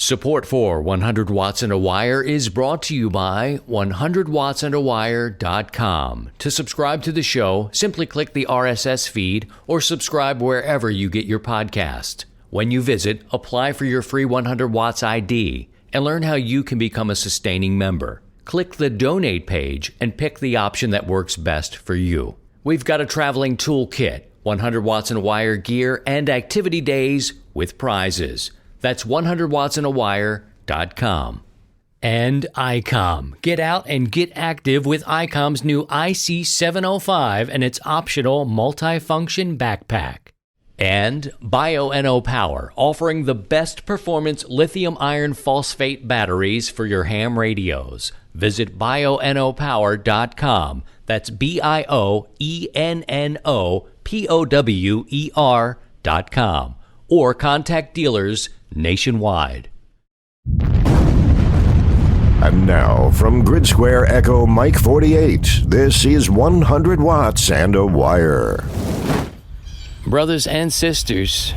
Support for 100 Watts and a Wire is brought to you by 100wattsandawire.com. To subscribe to the show, simply click the RSS feed or subscribe wherever you get your podcast. When you visit, apply for your free 100 Watts ID and learn how you can become a sustaining member. Click the donate page and pick the option that works best for you. We've got a traveling toolkit, 100 Watts and a Wire gear, and activity days with prizes. That's 100wattsandawire.com. And ICOM. Get out and get active with ICOM's new IC705 and its optional multifunction backpack. And Bio-NO Power, offering the best performance lithium iron phosphate batteries for your ham radios. Visit bionopower.com. That's BIOENNOPOWER.com. Or contact dealers nationwide. And now, from Grid Square Echo Mike 48, this is 100 Watts and a Wire. Brothers and sisters,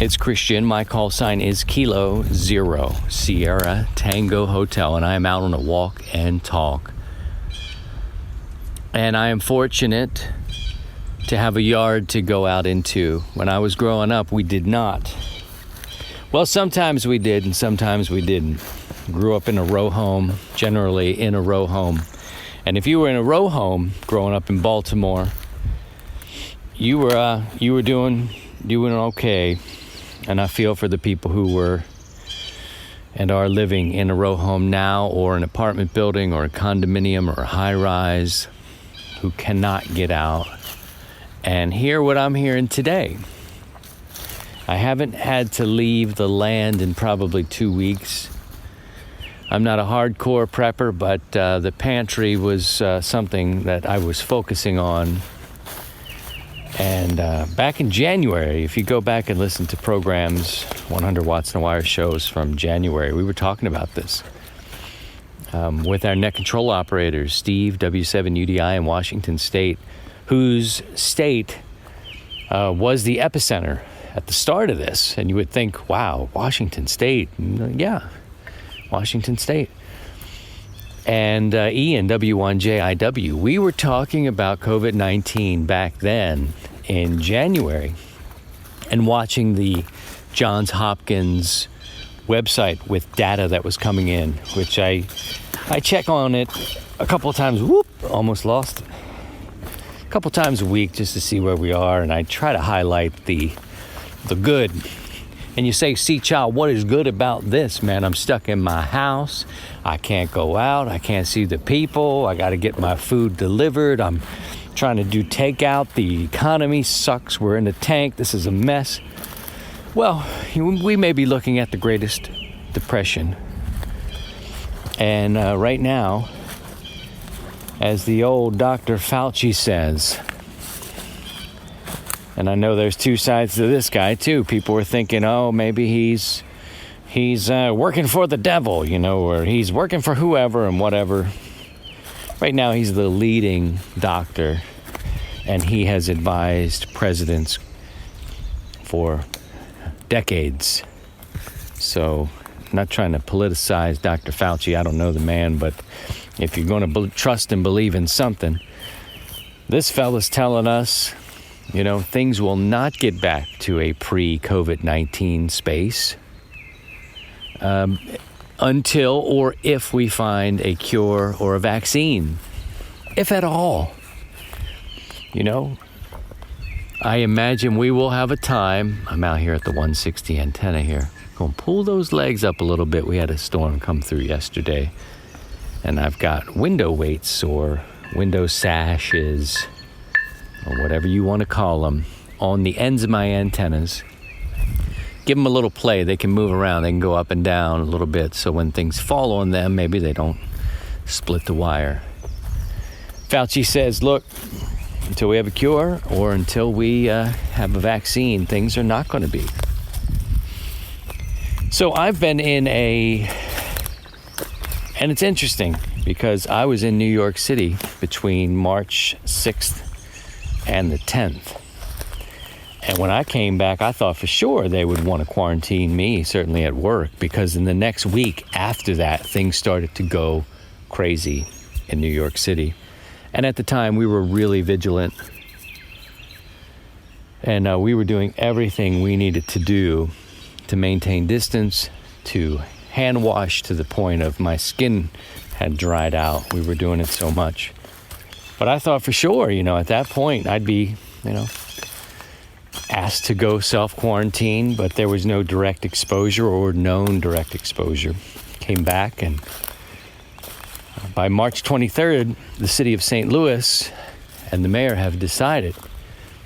it's Christian. My call sign is Kilo Zero Sierra Tango Hotel, and I am out on a walk and talk. And I am fortunate to have a yard to go out into. When I was growing up, we did not. Well, sometimes we did and sometimes we didn't. Grew up in a row home, generally in a row home. And if you were in a row home growing up in Baltimore, you were doing okay. And I feel for the people who were and are living in a row home now, or an apartment building or a condominium or a high rise, who cannot get out and hear what I'm hearing today. I haven't had to leave the land in probably 2 weeks. I'm not a hardcore prepper, but the pantry was something that I was focusing on. And back in January, if you go back and listen to programs, 100 Watts and a Wire shows from January, we were talking about this with our net control operators, Steve, W7UDI in Washington State, whose state was the epicenter at the start of this. And you would think, wow, Washington State. Yeah, Washington State. And Ian, W1JIW, we were talking about COVID-19 back then in January and watching the Johns Hopkins website with data that was coming in, which I check on it a couple of times, almost lost it. A couple times a week just to see where we are, and I try to highlight the good. And you say, see, child, what is good about this, man? I'm stuck in my house. I can't go out. I can't see the people. I got to get my food delivered. I'm trying to do takeout. The economy sucks. We're in the tank. This is a mess. Well, we may be looking at the greatest depression. And right now, as the old Dr. Fauci says, and I know there's two sides to this guy too. People were thinking, oh, maybe he's working for the devil, or he's working for whoever and whatever. Right now, he's the leading doctor, and he has advised presidents for decades. So, I'm not trying to politicize Dr. Fauci. I don't know the man, but if you're going to trust and believe in something, this fella's telling us, things will not get back to a pre-COVID-19 space until or if we find a cure or a vaccine, if at all. I imagine we will have a time. I'm out here at the 160 antenna here. Going to pull those legs up a little bit. We had a storm come through yesterday, and I've got window weights or window sashes, or whatever you want to call them, on the ends of my antennas. Give them a little play. They can move around. They can go up and down a little bit, so when things fall on them, maybe they don't split the wire. Fauci says, look, until we have a cure or until we have a vaccine, things are not going to be. So I've been in and it's interesting because I was in New York City between March 6th and the 10th. And when I came back, I thought for sure they would want to quarantine me, certainly at work, because in the next week after that, things started to go crazy in New York City. And at the time, we were really vigilant. And we were doing everything we needed to do to maintain distance, to hand wash to the point of my skin had dried out. We were doing it so much. But I thought for sure, at that point, I'd be, asked to go self-quarantine, but there was no direct exposure or known direct exposure. Came back, and by March 23rd, the city of St. Louis and the mayor have decided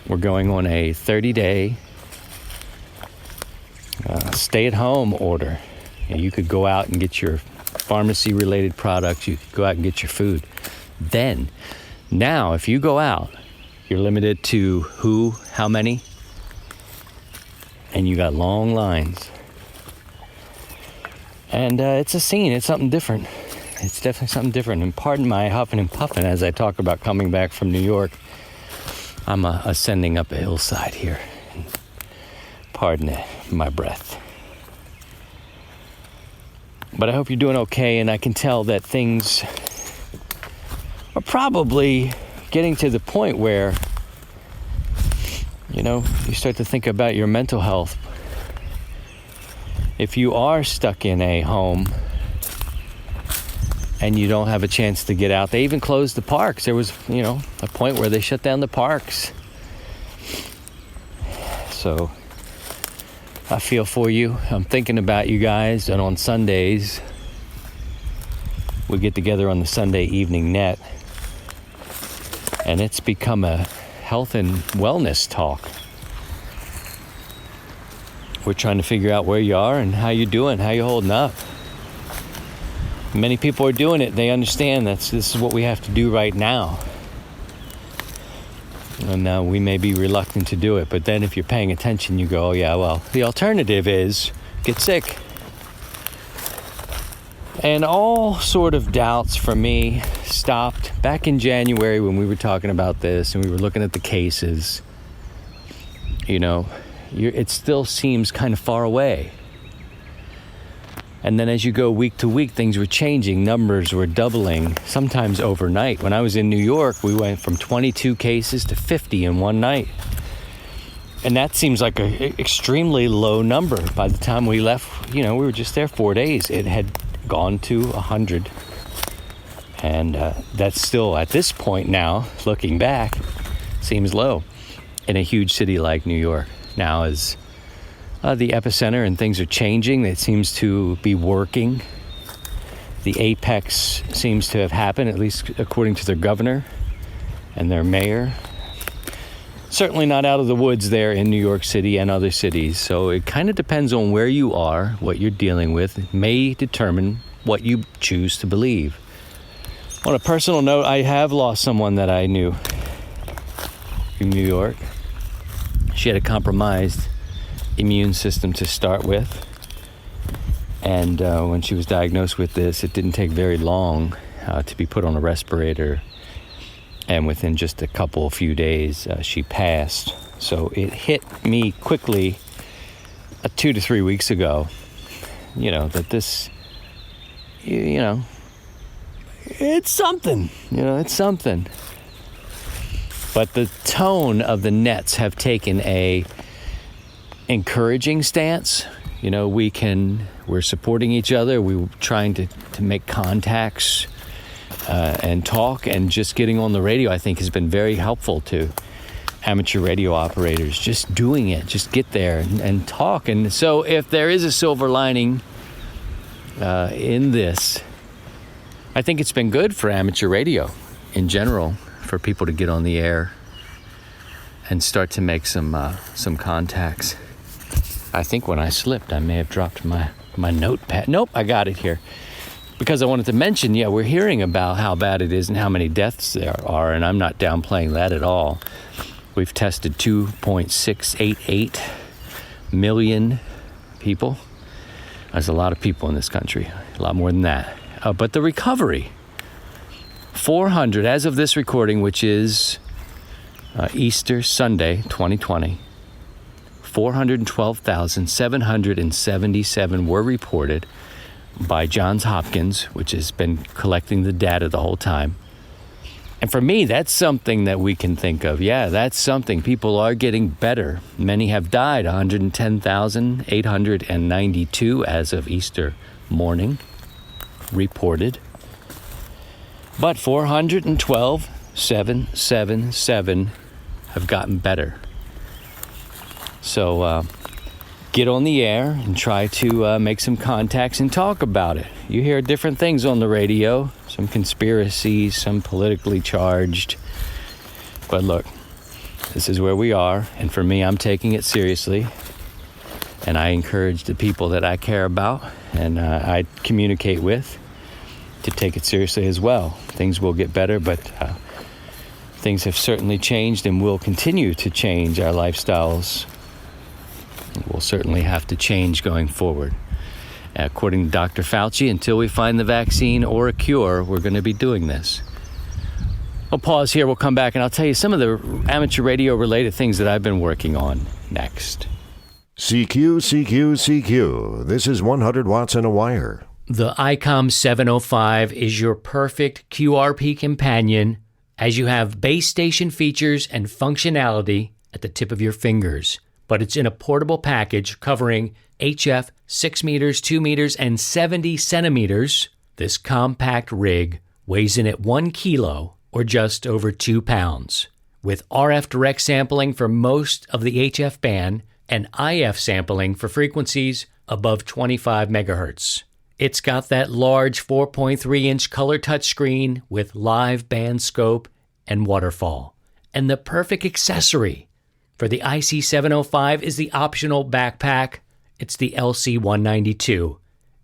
we're going on a 30-day stay-at-home order. You could go out and get your pharmacy-related products. You could go out and get your food. Now, if you go out, you're limited to who, how many, and you got long lines. And it's a scene. It's something different. It's definitely something different. And pardon my huffing and puffing as I talk about coming back from New York. I'm ascending up a hillside here. Pardon my breath. But I hope you're doing okay, and I can tell that things are probably getting to the point where, you start to think about your mental health. If you are stuck in a home and you don't have a chance to get out, they even closed the parks. There was, a point where they shut down the parks. So I feel for you. I'm thinking about you guys. And on Sundays, we get together on the Sunday evening net. And it's become a health and wellness talk. We're trying to figure out where you are and how you're doing, how you're holding up. Many people are doing it. They understand this is what we have to do right now. And we may be reluctant to do it. But then if you're paying attention, you go, oh yeah, well, the alternative is get sick. And all sort of doubts for me stopped back in January when we were talking about this and we were looking at the cases. It still seems kind of far away. And then as you go week to week, things were changing. Numbers were doubling, sometimes overnight. When I was in New York, we went from 22 cases to 50 in one night. And that seems like an extremely low number. By the time we left, we were just there 4 days. It had gone to 100. And that's still, at this point now, looking back, seems low in a huge city like New York. Now is the epicenter, and things are changing. It seems to be working. The apex seems to have happened, at least according to their governor and their mayor. Certainly not out of the woods there in New York City and other cities. So it kind of depends on where you are, what you're dealing with. It may determine what you choose to believe. On a personal note, I have lost someone that I knew in New York. She had a compromised immune system to start with. And when she was diagnosed with this, it didn't take very long to be put on a respirator. And within just a few days, she passed. So it hit me quickly 2 to 3 weeks ago, that this, it's something, it's something. But the tone of the nets have taken a encouraging stance. We're supporting each other. We're trying to make contacts and talk, and just getting on the radio, I think, has been very helpful to amateur radio operators. Just doing it, just get there and talk. And so if there is a silver lining in this, I think it's been good for amateur radio in general, for people to get on the air and start to make some contacts. I think when I slipped, I may have dropped my notepad. Nope, I got it here. Because I wanted to mention, we're hearing about how bad it is and how many deaths there are, and I'm not downplaying that at all. We've tested 2.688 million people. There's a lot of people in this country, a lot more than that. But the recovery, 400, as of this recording, which is Easter Sunday, 2020, 412,777 were reported by Johns Hopkins, which has been collecting the data the whole time. And for me, that's something that we can think of. Yeah, that's something. People are getting better. Many have died, 110,892 as of Easter morning, reported. But 412,777 have gotten better. So get on the air and try to make some contacts and talk about it. You hear different things on the radio, some conspiracies, some politically charged. But look, this is where we are. And for me, I'm taking it seriously. And I encourage the people that I care about and I communicate with to take it seriously as well. Things will get better, but things have certainly changed and will continue to change. Our lifestyles will certainly have to change going forward. According to Dr. Fauci, until we find the vaccine or a cure, we're going to be doing this. I'll pause here. We'll come back and I'll tell you some of the amateur radio related things that I've been working on next. CQ, CQ, CQ. This is 100 watts and a wire. The ICOM 705 is your perfect QRP companion as you have base station features and functionality at the tip of your fingers. But it's in a portable package covering HF 6 meters, 2 meters, and 70 centimeters. This compact rig weighs in at 1 kilo or just over 2 pounds. With RF direct sampling for most of the HF band and IF sampling for frequencies above 25 megahertz. It's got that large 4.3-inch color touchscreen with live band scope and waterfall. And the perfect accessory for the IC705 is the optional backpack. It's the LC192.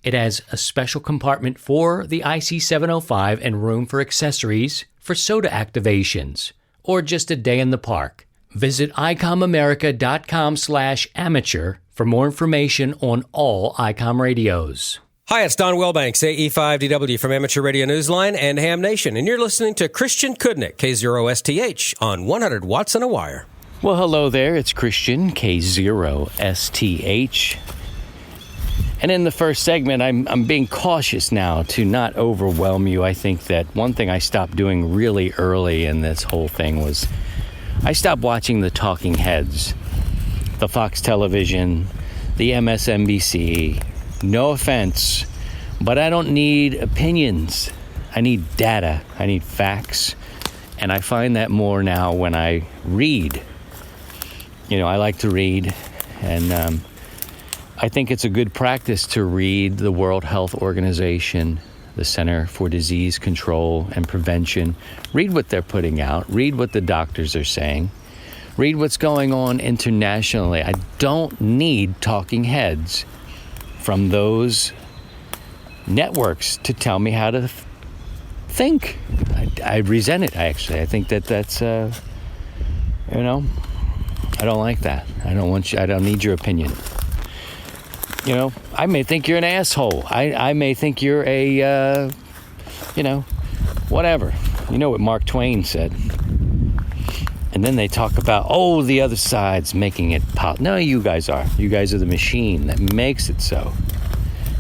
It has a special compartment for the IC705 and room for accessories for soda activations or just a day in the park. Visit icomamerica.com/amateur for more information on all ICOM radios. Hi, it's Don Wilbanks, AE5DW from Amateur Radio Newsline and Ham Nation, and you're listening to Christian Kudnick, K0STH, on 100 Watts and a Wire. Well, hello there. It's Christian, K0STH. And in the first segment, I'm being cautious now to not overwhelm you. I think that one thing I stopped doing really early in this whole thing was I stopped watching the talking heads, the Fox Television, the MSNBC. No offense, but I don't need opinions. I need data. I need facts. And I find that more now when I read. You know, I like to read, and I think it's a good practice to read the World Health Organization, the Center for Disease Control and Prevention. Read what they're putting out. Read what the doctors are saying. Read what's going on internationally. I don't need talking heads from those networks to tell me how to think. I resent it, actually. I think that's, I don't like that. I don't need your opinion. You know, I may think you're an asshole. I may think you're a, whatever. You know what Mark Twain said. And then they talk about, the other side's making it pop. No, you guys are. You guys are the machine that makes it so.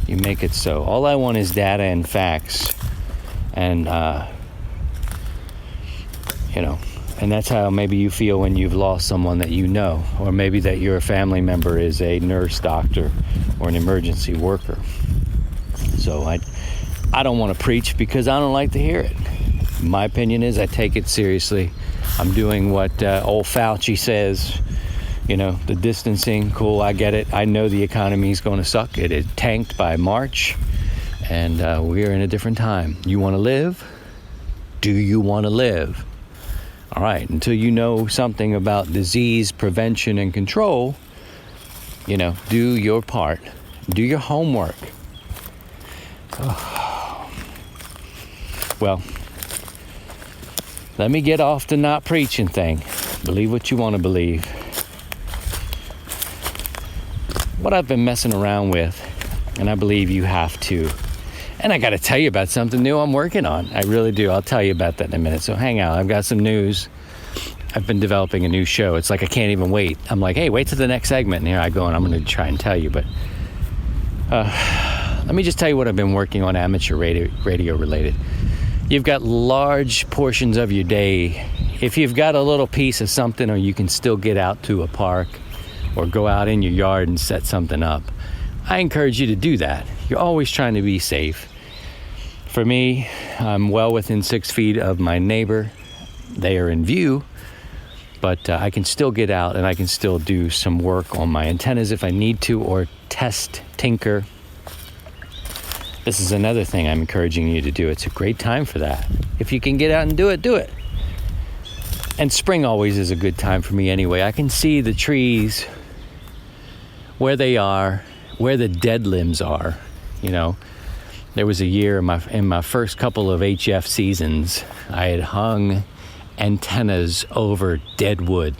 You make it so. All I want is data and facts. And, and that's how maybe you feel when you've lost someone that you know. Or maybe that your family member is a nurse, doctor, or an emergency worker. So I don't want to preach because I don't like to hear it. My opinion is I take it seriously. I'm doing what old Fauci says, the distancing, cool, I get it. I know the economy is going to suck. It tanked by March, and we're in a different time. You want to live? Do you want to live? All right, until you know something about disease prevention and control, do your part. Do your homework. Oh. Well, let me get off the not preaching thing. Believe what you want to believe. What I've been messing around with, and I believe you have too. And I got to tell you about something new I'm working on. I really do. I'll tell you about that in a minute. So hang out. I've got some news. I've been developing a new show. It's like I can't even wait. I'm like, hey, wait till the next segment. And here I go, and I'm going to try and tell you. But let me just tell you what I've been working on amateur radio related. You've got large portions of your day. If you've got a little piece of something, or you can still get out to a park or go out in your yard and set something up, I encourage you to do that. You're always trying to be safe. For me, I'm well within 6 feet of my neighbor. They are in view, but I can still get out and I can still do some work on my antennas if I need to, or tinker. This is another thing I'm encouraging you to do. It's a great time for that. If you can get out and do it, do it. And spring always is a good time for me anyway. I can see the trees, where they are, where the dead limbs are. You know, there was a year in my first couple of HF seasons, I had hung antennas over dead wood.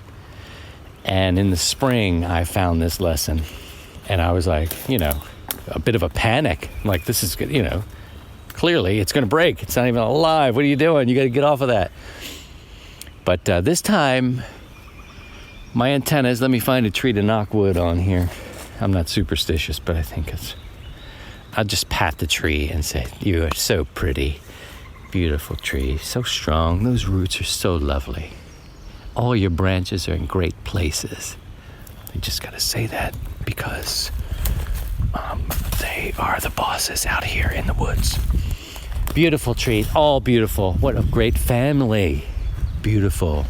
And in the spring, I found this lesson. And I was like, a bit of a panic. I'm like, this is good, clearly it's going to break. It's not even alive. What are you doing? You got to get off of that. But this time, my antennas, let me find a tree to knock wood on here. I'm not superstitious, but I think I'll just pat the tree and say, you are so pretty. Beautiful tree, so strong. Those roots are so lovely. All your branches are in great places. I just got to say that because they are the bosses out here in the woods. Beautiful tree, all beautiful. What a great family. Beautiful.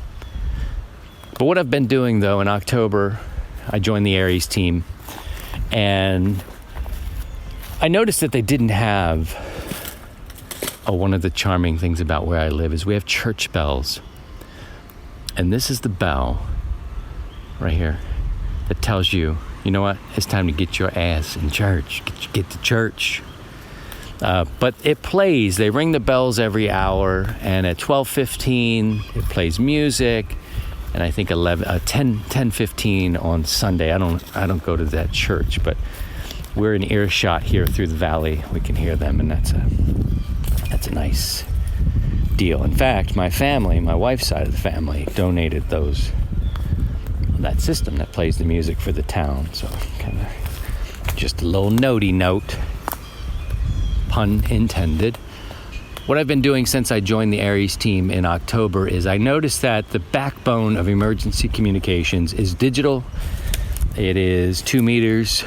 But what I've been doing, though, in October, I joined the Aries team, and I noticed that they didn't have one of the charming things about where I live is we have church bells. And this is the bell right here that tells you, you know what, it's time to get your ass in church, get to church. But it plays, they ring the bells every hour, and at 12:15 it plays music, and I think 10:15 on Sunday. I don't go to that church, but we're in earshot here through the valley. We can hear them, and that's a nice deal. In fact, my family, my wife's side of the family, donated that system that plays the music for the town. So kind of just a little notey note, pun intended. What I've been doing since I joined the Aries team in October is I noticed that the backbone of emergency communications is digital. It is 2 meters,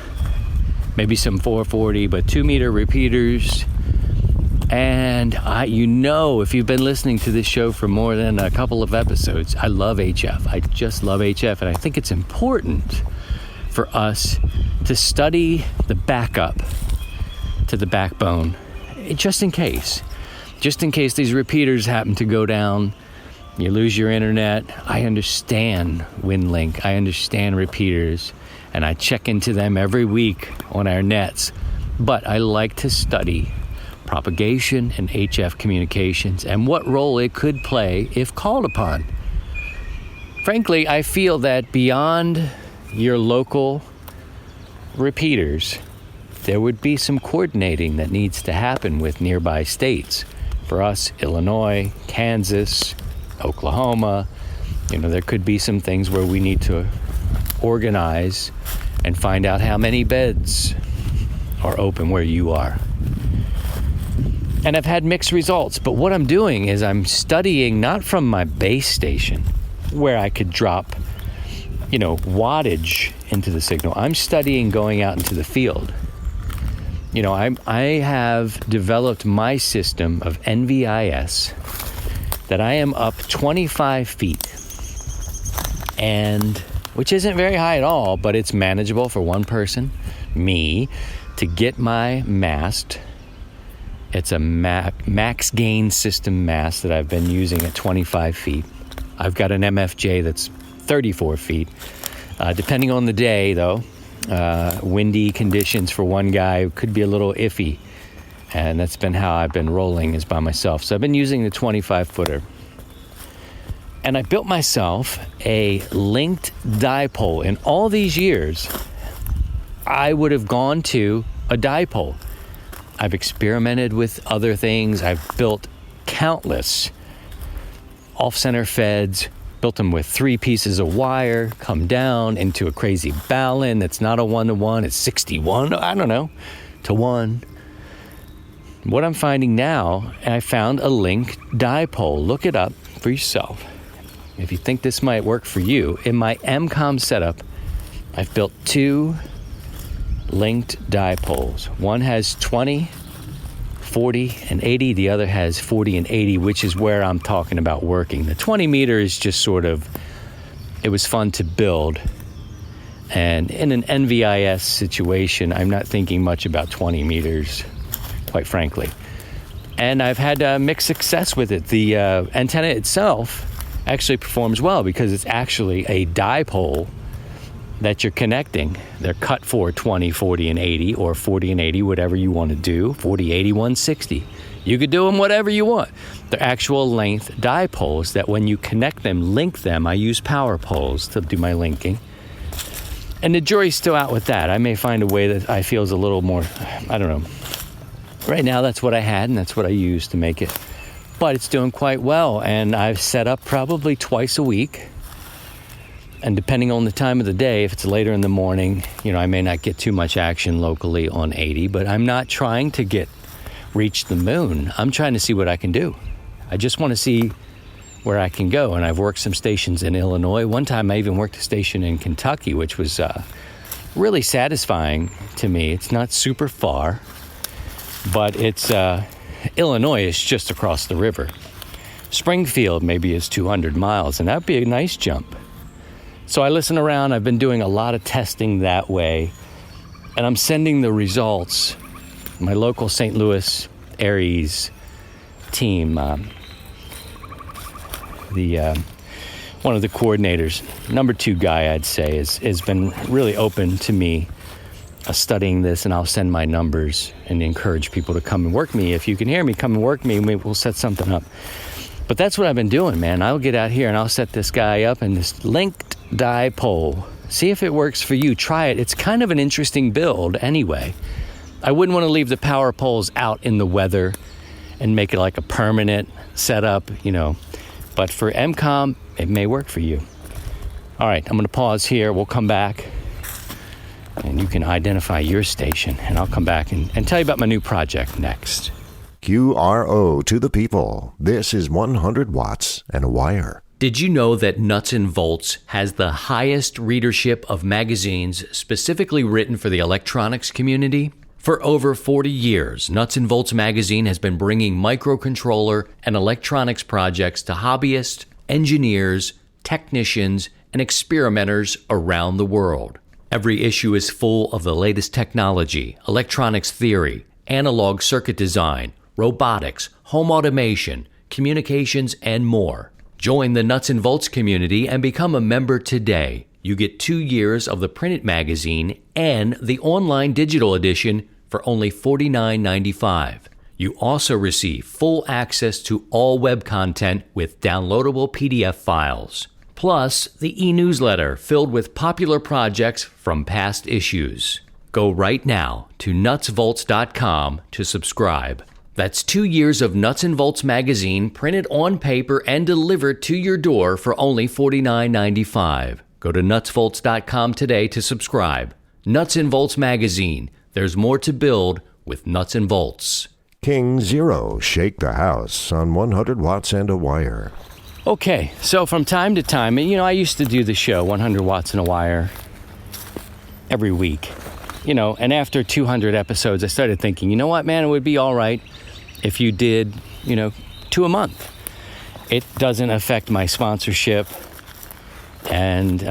maybe some 440, but 2 meter repeaters. And if you've been listening to this show for more than a couple of episodes, I love HF. I just love HF, and I think it's important for us to study the backup to the backbone, just in case these repeaters happen to go down, you lose your internet. I understand WinLink, I understand repeaters, and I check into them every week on our nets, but I like to study propagation and HF communications and what role it could play if called upon. Frankly, I feel that beyond your local repeaters, there would be some coordinating that needs to happen with nearby states. For us, Illinois, Kansas, Oklahoma, there could be some things where we need to organize and find out how many beds are open where you are. And I've had mixed results, but what I'm doing is I'm studying not from my base station where I could drop, wattage into the signal. I'm studying going out into the field. I have developed my system of NVIS that I am up 25 feet, and which isn't very high at all, but it's manageable for one person, me, to get my mast. It's a max gain system mast that I've been using at 25 feet. I've got an MFJ that's 34 feet. Depending on the day, though, windy conditions for one guy could be a little iffy. And that's been how I've been rolling, is by myself. So I've been using the 25-footer. And I built myself a linked dipole. In all these years, I would have gone to a dipole. I've experimented with other things. I've built countless off-center feds Built them with 3 pieces of wire, come down into a crazy balun that's not a 1-to-1, it's 61, I don't know, to 1. What I'm finding now, I found a linked dipole. Look it up for yourself. If you think this might work for you, in my MCOM setup, I've built 2 linked dipoles. One has 20, 40, and 80. The other has 40 and 80, which is where I'm talking about working. The 20 meter is just sort of, it was fun to build. And in an NVIS situation, I'm not thinking much about 20 meters, quite frankly. And I've had mixed success with it. The antenna itself actually performs well because it's actually a dipole that you're connecting. They're cut for 20, 40, and 80, or 40 and 80, whatever you want to do, 40, 80, 160. You could do them whatever you want. They're actual length dipoles that when you connect them, link them, I use power poles to do my linking. And the jury's still out with that. I may find a way that I feel is a little more, I don't know. Right now, that's what I had, and that's what I used to make it. But it's doing quite well, and I've set up probably twice a week. And depending on the time of the day, if it's later in the morning, I may not get too much action locally on 80, but I'm not trying to reach the moon. I'm trying to see what I can do. I just want to see where I can go. And I've worked some stations in Illinois. One time I even worked a station in Kentucky, which was really satisfying to me. It's not super far, but it's Illinois is just across the river. Springfield maybe is 200 miles, and that'd be a nice jump. So I listen around. I've been doing a lot of testing that way, and I'm sending the results. My local St. Louis Aries team, one of the coordinators, number 2 guy, I'd say, has been really open to me studying this, and I'll send my numbers and encourage people to come and work me. If you can hear me, come and work me. Maybe we'll set something up. But that's what I've been doing, man. I'll get out here and I'll set this guy up in this linked dipole. See if it works for you. Try it. It's kind of an interesting build anyway. I wouldn't want to leave the power poles out in the weather and make it like a permanent setup, But for MCOM, it may work for you. All right, I'm going to pause here. We'll come back, and you can identify your station, and I'll come back and tell you about my new project next. QRO to the people. This is 100 watts and a wire. Did you know that Nuts and Volts has the highest readership of magazines specifically written for the electronics community? For over 40 years, Nuts and Volts magazine has been bringing microcontroller and electronics projects to hobbyists, engineers, technicians, and experimenters around the world. Every issue is full of the latest technology, electronics theory, analog circuit design, robotics, home automation, communications, and more. Join the Nuts and Volts community and become a member today. You get 2 years of the printed magazine and the online digital edition for only $49.95. You also receive full access to all web content with downloadable PDF files, plus the e-newsletter filled with popular projects from past issues. Go right now to nutsvolts.com to subscribe. That's 2 years of Nuts and Volts magazine printed on paper and delivered to your door for only $49.95. Go to nutsvolts.com today to subscribe. Nuts and Volts magazine. There's more to build with Nuts and Volts. King Zero, shake the house on 100 watts and a wire. Okay, so from time to time, I used to do the show, 100 watts and a wire, every week. And after 200 episodes, I started thinking, you know what, man, it would be all right if you did, 2 a month. It doesn't affect my sponsorship, and,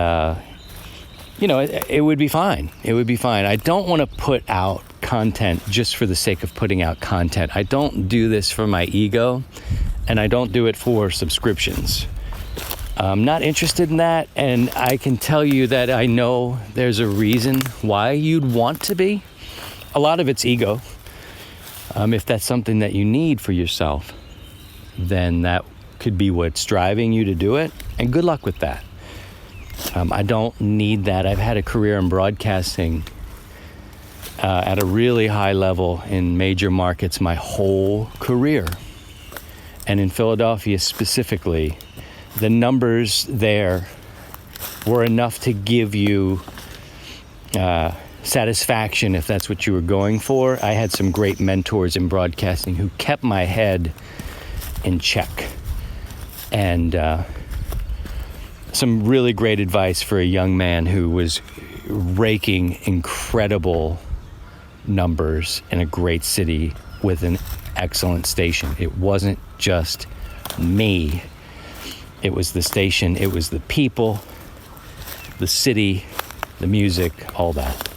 it would be fine. It would be fine. I don't want to put out content just for the sake of putting out content. I don't do this for my ego, and I don't do it for subscriptions. I'm not interested in that, and I can tell you that I know there's a reason why you'd want to be. A lot of it's ego. If that's something that you need for yourself, then that could be what's driving you to do it, and good luck with that. I don't need that. I've had a career in broadcasting at a really high level in major markets my whole career. And in Philadelphia specifically, the numbers there were enough to give you satisfaction if that's what you were going for. I had some great mentors in broadcasting who kept my head in check. And some really great advice for a young man who was raking incredible numbers in a great city with an excellent station. It wasn't just me. It was the station, it was the people, the city, the music, all that.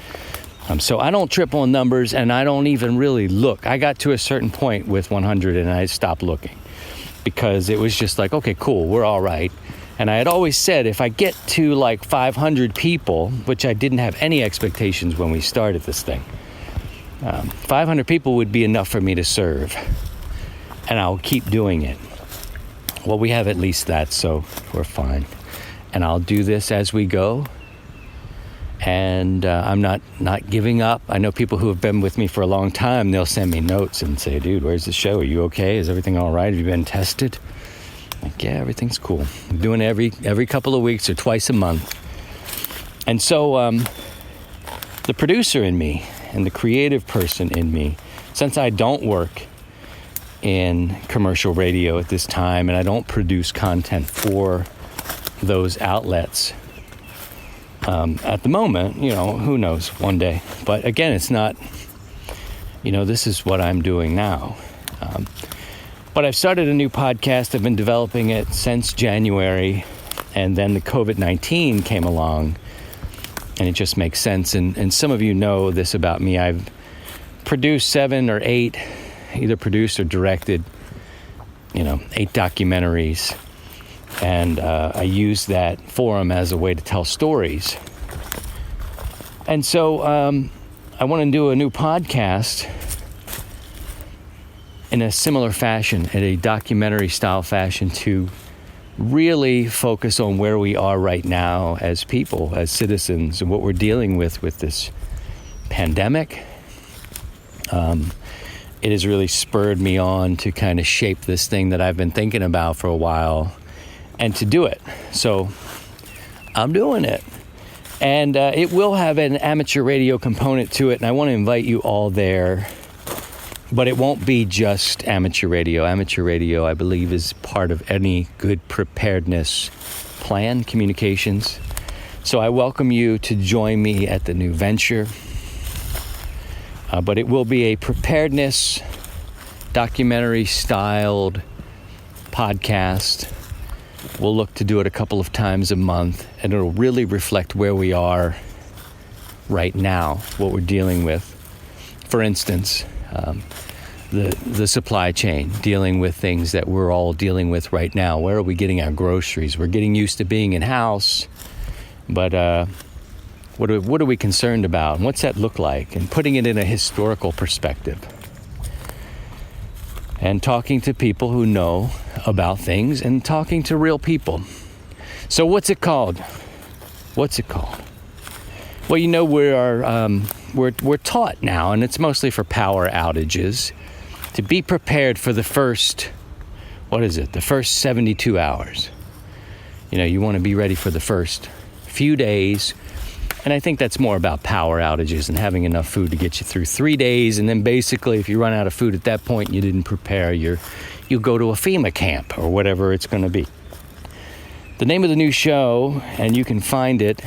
So I don't trip on numbers, and I don't even really look. I got to a certain point with 100 and I stopped looking because it was just like, okay, cool, we're all right. And I had always said if I get to like 500 people, which I didn't have any expectations when we started this thing, 500 people would be enough for me to serve, and I'll keep doing it. Well, we have at least that, so we're fine. And I'll do this as we go. And I'm not giving up. I know people who have been with me for a long time, they'll send me notes and say, dude, where's the show? Are you okay? Is everything all right? Have you been tested? Like, yeah, everything's cool. I'm doing it every couple of weeks or twice a month. And so the producer in me and the creative person in me, since I don't work in commercial radio at this time and I don't produce content for those outlets at the moment, who knows, one day. But again, it's not, this is what I'm doing now. But I've started a new podcast. I've been developing it since January, and then the Covid-19 came along, and it just makes sense. And some of you know this about me. I've produced 7 or 8, either produced or directed, 8 documentaries. And I use that forum as a way to tell stories. And so I want to do a new podcast in a similar fashion, in a documentary style fashion, to really focus on where we are right now as people, as citizens, and what we're dealing with this pandemic. It has really spurred me on to kind of shape this thing that I've been thinking about for a while, and to do it. So I'm doing it. And it will have an amateur radio component to it, and I want to invite you all there. But it won't be just amateur radio. Amateur radio, I believe, is part of any good preparedness plan, communications. So I welcome you to join me at the new venture. But it will be a preparedness, documentary-styled podcast. We'll look to do it a couple of times a month, and it'll really reflect where we are right now, what we're dealing with. For instance, the supply chain, dealing with things that we're all dealing with right now. Where are we getting our groceries? We're getting used to being in-house, but what are we concerned about? And what's that look like? And putting it in a historical perspective. And talking to people who know about things and talking to real people. So what's it called? What's it called? Well, we're taught now, and it's mostly for power outages, to be prepared for the first 72 hours. You want to be ready for the first few days. And I think that's more about power outages and having enough food to get you through 3 days. And then basically, if you run out of food at that point and you didn't prepare, you go to a FEMA camp or whatever it's going to be. The name of the new show, and you can find it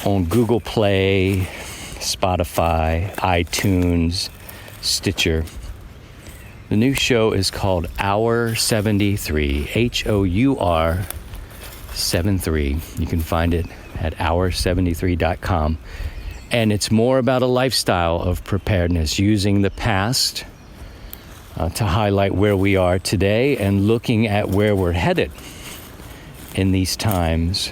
on Google Play, Spotify, iTunes, Stitcher. The new show is called Hour 73, HOUR 73. You can find it at hour73.com. And it's more about a lifestyle of preparedness, using the past to highlight where we are today and looking at where we're headed in these times.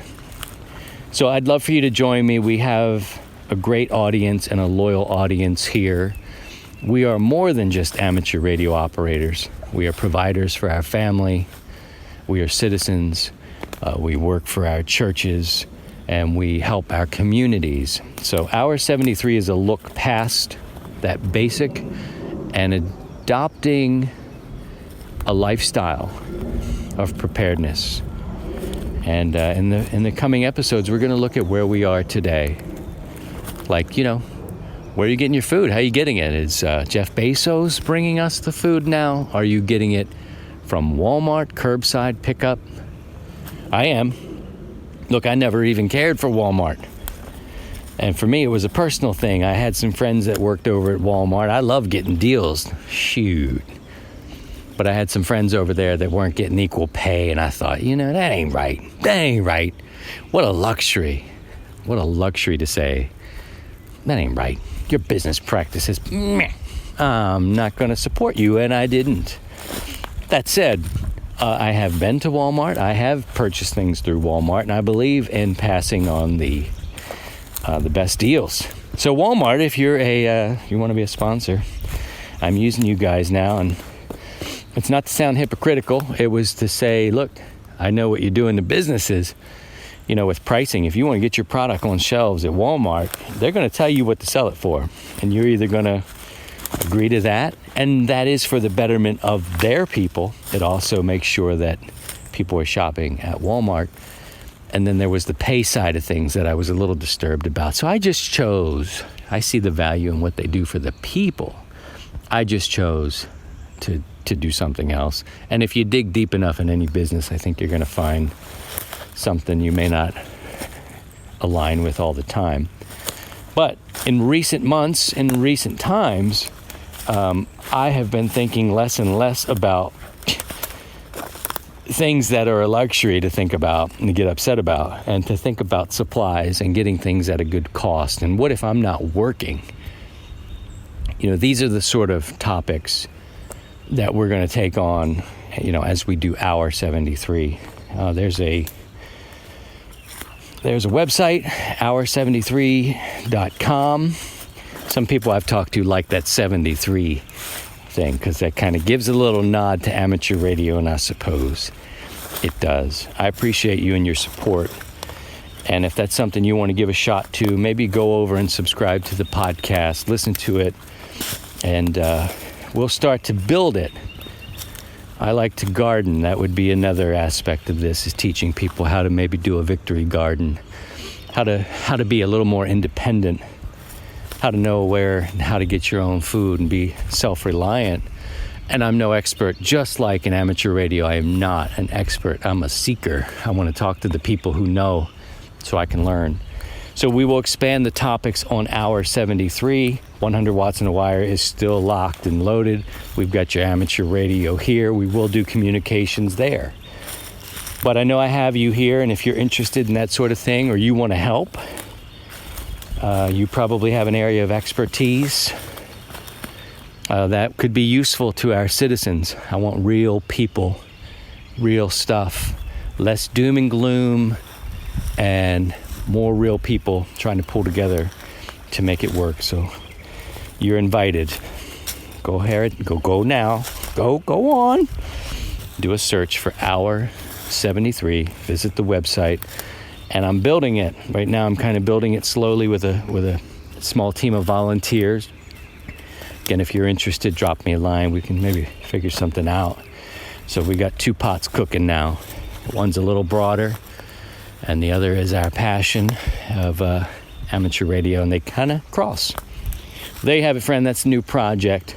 So I'd love for you to join me. We have a great audience and a loyal audience here. We are more than just amateur radio operators. We are providers for our family. We are citizens. We work for our churches, and we help our communities. So Hour 73 is a look past that basic and adopting a lifestyle of preparedness. And in the coming episodes, we're going to look at where we are today. Like, where are you getting your food? How are you getting it? Is Jeff Bezos bringing us the food now? Are you getting it from Walmart, curbside pickup? I am. Look, I never even cared for Walmart. And for me, it was a personal thing. I had some friends that worked over at Walmart. I love getting deals. Shoot. But I had some friends over there that weren't getting equal pay, and I thought, that ain't right. That ain't right. What a luxury. What a luxury to say, that ain't right. Your business practices, meh. I'm not going to support you, and I didn't. That said, I have been to Walmart. I have purchased things through Walmart, and I believe in passing on the best deals. So Walmart, if you're you want to be a sponsor, I'm using you guys now, and it's not to sound hypocritical. It was to say, look, I know what you do in the businesses, with pricing. If you want to get your product on shelves at Walmart, they're going to tell you what to sell it for, and you're either going to agree to that, and that is for the betterment of their people. It also makes sure that people are shopping at Walmart. And then there was the pay side of things that I was a little disturbed about. So I see the value in what they do for the people. I just chose to do something else. And if you dig deep enough in any business, I think you're going to find something you may not align with all the time. But in recent months, in recent times, I have been thinking less and less about things that are a luxury to think about and to get upset about, and to think about supplies and getting things at a good cost. And what if I'm not working? These are the sort of topics that we're going to take on, as we do Hour 73. There's a website, hour73.com. Some people I've talked to like that 73 thing, because that kind of gives a little nod to amateur radio, and I suppose it does. I appreciate you and your support. And if that's something you want to give a shot to, maybe go over and subscribe to the podcast, listen to it, and we'll start to build it. I like to garden. That would be another aspect of this, is teaching people how to maybe do a victory garden, how to be a little more independent, how to know where and how to get your own food and be self-reliant. And I'm no expert. Just like in amateur radio, I am not an expert. I'm a seeker. I want to talk to the people who know so I can learn. So we will expand the topics on Hour 73. 100 Watts in a Wire is still locked and loaded. We've got your amateur radio here. We will do communications there. But I know I have you here, and if you're interested in that sort of thing, or you want to help, you probably have an area of expertise that could be useful to our citizens. I want real people, real stuff, less doom and gloom, and more real people trying to pull together to make it work. So you're invited. Go ahead, go now. Go on. Do a search for Hour 73. Visit the website. And I'm building it. Right now I'm kind of building it slowly with a small team of volunteers. Again, if you're interested, drop me a line. We can maybe figure something out. So we got two pots cooking now. One's a little broader, and the other is our passion of amateur radio, and they kind of cross. There you have it, friend. That's a new project,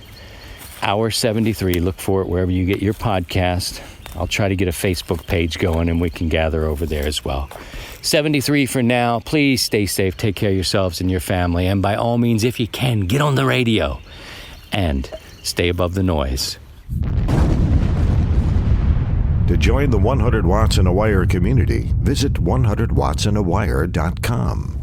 Hour 73. Look for it wherever you get your podcast. I'll try to get a Facebook page going, and we can gather over there as well. 73 for now. Please stay safe. Take care of yourselves and your family. And by all means, if you can, get on the radio and stay above the noise. To join the 100 Watts in a Wire community, visit 100wattsinaWire.com.